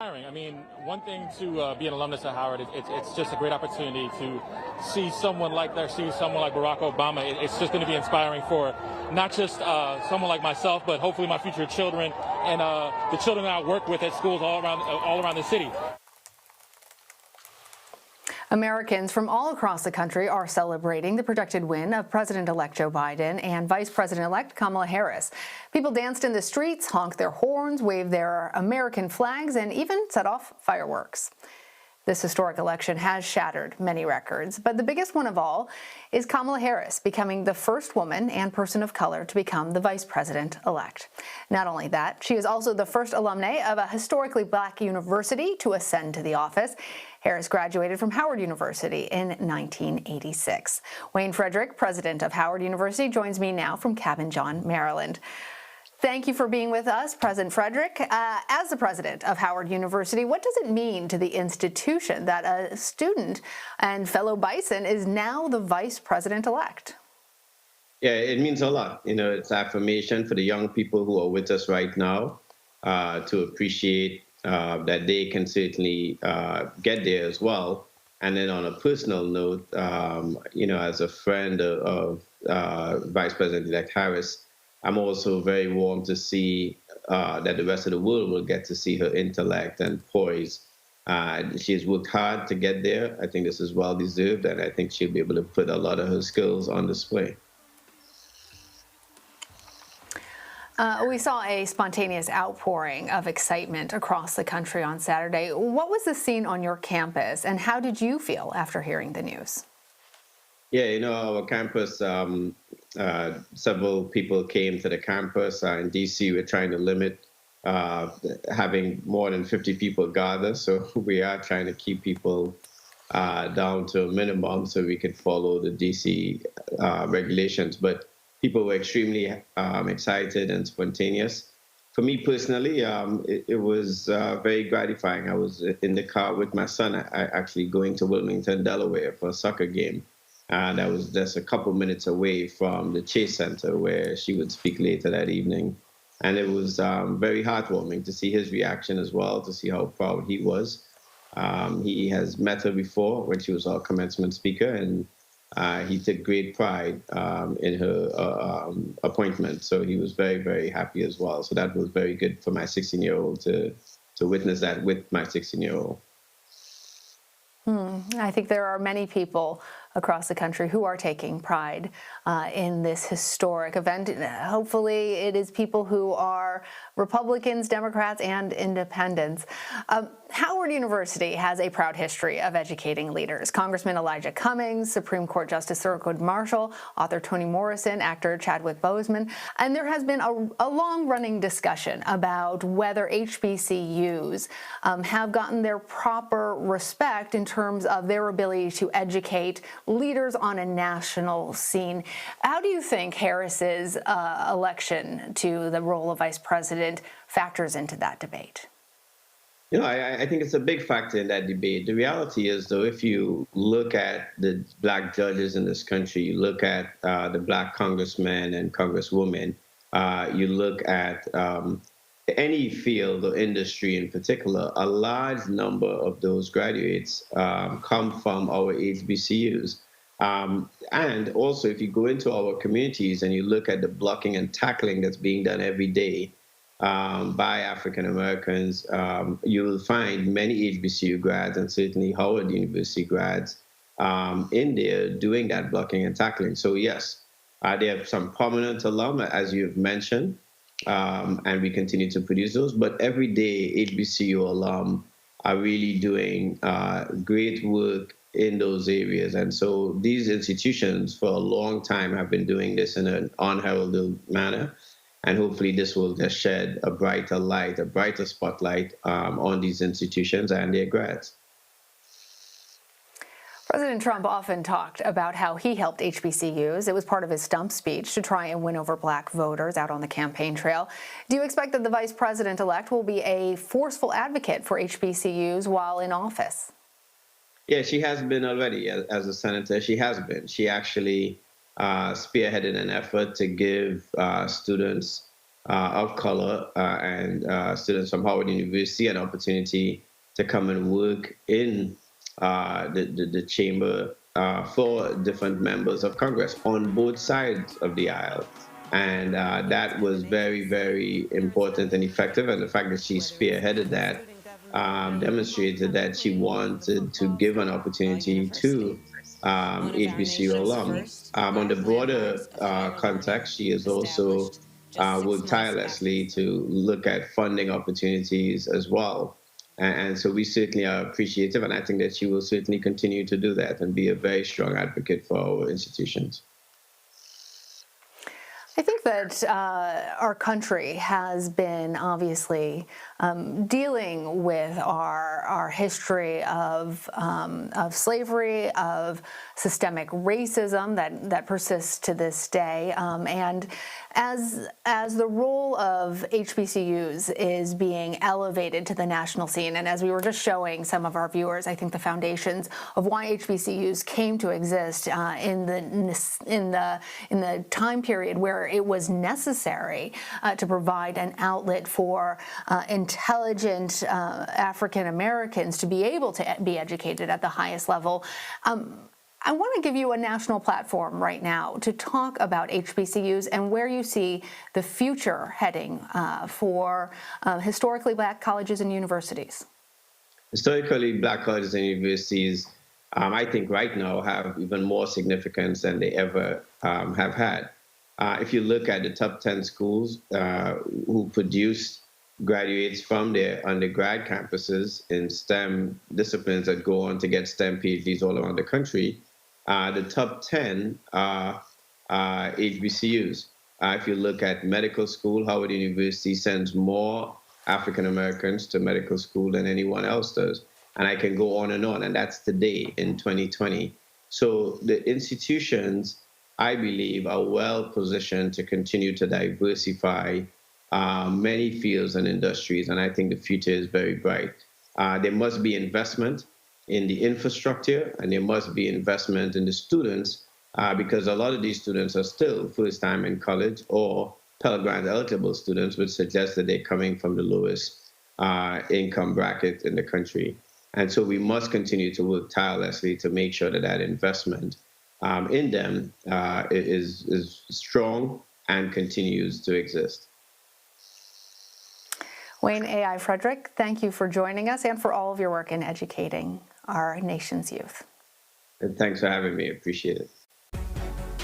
I mean, one thing to be an alumnus at Howard, it's just a great opportunity to see someone like that, see someone like Barack Obama. It's just going to be inspiring for not just someone like myself, but hopefully my future children and the children that I work with at schools all around the city. Americans from all across the country are celebrating the projected win of President-elect Joe Biden and Vice President-elect Kamala Harris. People danced in the streets, honked their horns, waved their American flags, and even set off fireworks. This historic election has shattered many records, but the biggest one of all is Kamala Harris becoming the first woman and person of color to become the vice president-elect. Not only that, she is also the first alumni of a historically black university to ascend to the office. Harris graduated from Howard University in 1986. Wayne Frederick, president of Howard University, joins me now from Cabin John, Maryland. Thank you for being with us, President Frederick. As the president of Howard University, what does it mean to the institution that a student and fellow Bison is now the vice president-elect? Yeah, it means a lot. You know, it's affirmation for the young people who are with us right now to appreciate that they can certainly get there as well. And then on a personal note, you know, as a friend of Vice President-elect Harris, I'm also very warm to see that the rest of the world will get to see her intellect and poise. She's worked hard to get there. I think this is well deserved, and I think she'll be able to put a lot of her skills on display. We saw a spontaneous outpouring of excitement across the country on Saturday. What was the scene on your campus, and how did you feel after hearing the news? Yeah, you know, our campus, several people came to the campus. In D.C., we're trying to limit having more than 50 people gather. So we are trying to keep people down to a minimum so we can follow the D.C. regulations. But people were extremely excited and spontaneous. For me personally, it was very gratifying. I was in the car with my son, actually going to Wilmington, Delaware for a soccer game. And I was just a couple minutes away from the Chase Center where she would speak later that evening. And it was very heartwarming to see his reaction as well, to see how proud he was. He has met her before when she was our commencement speaker, and he took great pride in her appointment. So he was very, very happy as well. So that was very good for my 16-year-old to witness that with my 16-year-old. I think there are many people across the country who are taking pride in this historic event. Hopefully it is people who are Republicans, Democrats, and independents. Howard University has a proud history of educating leaders. Congressman Elijah Cummings, Supreme Court Justice Thurgood Marshall, author Toni Morrison, actor Chadwick Boseman, and there has been a long-running discussion about whether HBCUs have gotten their proper respect in terms of their ability to educate leaders on a national scene. How do you think Harris's election to the role of vice president factors into that debate? You know, I think it's a big factor in that debate. The reality is, though, if you look at the black judges in this country, you look at the black congressmen and congresswomen, you look at any field or industry in particular, a large number of those graduates come from our HBCUs. And also, if you go into our communities and you look at the blocking and tackling that's being done every day by African Americans, you will find many HBCU grads and certainly Howard University grads in there doing that blocking and tackling. So yes, there are some prominent alum, as you've mentioned, and we continue to produce those. But every day, HBCU alum are really doing great work in those areas. And so these institutions for a long time have been doing this in an unheralded manner. And hopefully this will just shed a brighter light, a brighter spotlight on these institutions and their grads. President Trump often talked about how he helped HBCUs. It was part of his stump speech to try and win over black voters out on the campaign trail. Do you expect that the vice president-elect will be a forceful advocate for HBCUs while in office? Yeah, she has been already. As a senator, she has been. She actually spearheaded an effort to give students of color and students from Howard University an opportunity to come and work in the chamber for different members of Congress on both sides of the aisle. And that was very, very important and effective. And the fact that she spearheaded that demonstrated that she wanted to give an opportunity to HBCU alum. On the broader context, she has also worked tirelessly to look at funding opportunities as well. And so we certainly are appreciative, and I think that she will certainly continue to do that and be a very strong advocate for our institutions. I think that our country has been obviously dealing with our history of slavery, of systemic racism that persists to this day, and as the role of HBCUs is being elevated to the national scene, and as we were just showing some of our viewers, I think the foundations of why HBCUs came to exist in the time period where it was necessary to provide an outlet for intelligent African Americans to be able to be educated at the highest level. I want to give you a national platform right now to talk about HBCUs and where you see the future heading for historically black colleges and universities. Historically black colleges and universities, I think right now have even more significance than they ever have had. If you look at the top 10 schools who produce graduates from their undergrad campuses in STEM disciplines that go on to get STEM PhDs all around the country, the top 10 are HBCUs. If you look at medical school, Howard University sends more African Americans to medical school than anyone else does. And I can go on, and that's today in 2020. So the institutions, I believe, are well positioned to continue to diversify many fields and industries, and I think the future is very bright. There must be investment in the infrastructure, and there must be investment in the students, because a lot of these students are still first time in college or Pell Grant eligible students, which suggests that they're coming from the lowest income bracket in the country. And so we must continue to work tirelessly to make sure that that investment in them is strong and continues to exist. Wayne A.I. Frederick, thank you for joining us and for all of your work in educating our nation's youth. And thanks for having me. Appreciate it.